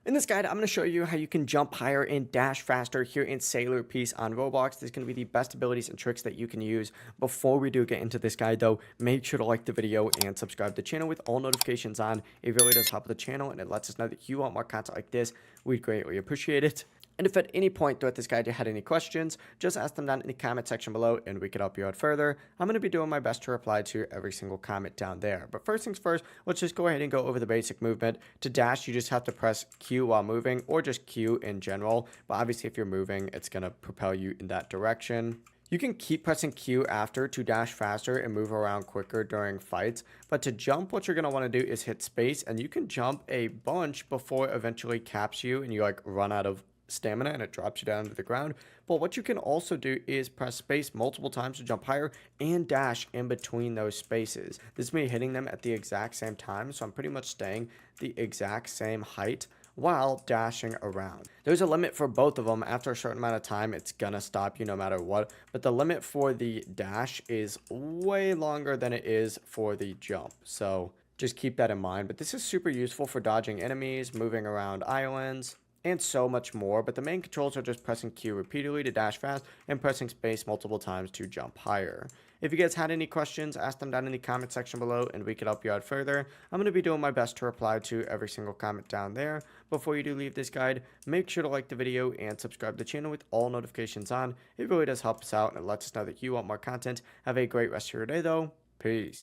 In this guide, I'm going to show you how you can jump higher and dash faster here in Sailor Piece on Roblox. This is going to be the best abilities and tricks that you can use. Before we do get into this guide though, make sure to like the video and subscribe to the channel with all notifications on. It really does help the channel and it lets us know that you want more content like this. We'd greatly appreciate it. And if at any point throughout this guide you had any questions, just ask them down in the comment section below and we could help you out further. I'm going to be doing my best to reply to every single comment down there. But first things first, let's just go ahead and go over the basic movement. To dash, you just have to press Q while moving, or just Q in general. But obviously if you're moving, it's going to propel you in that direction. You can keep pressing Q after to dash faster and move around quicker during fights, but to jump, what you're going to want to do is hit space, and you can jump a bunch before it eventually caps you and you like run out of stamina and it drops you down to the ground. But what you can also do is press space multiple times to jump higher and dash in between those spaces. This is me hitting them at the exact same time, so I'm pretty much staying the exact same height while dashing around. There's a limit for both of them. After a certain amount of time, it's gonna stop you no matter what, but the limit for the dash is way longer than it is for the jump, so just keep that in mind. But this is super useful for dodging enemies, moving around islands, and so much more. But the main controls are just pressing Q repeatedly to dash fast and pressing space multiple times to jump higher. If you guys had any questions, ask them down in the comment section below and we could help you out further. I'm going to be doing my best to reply to every single comment down there. Before you do leave this guide, make sure to like the video and subscribe to the channel with all notifications on. It really does help us out and it lets us know that you want more content. Have a great rest of your day though. Peace.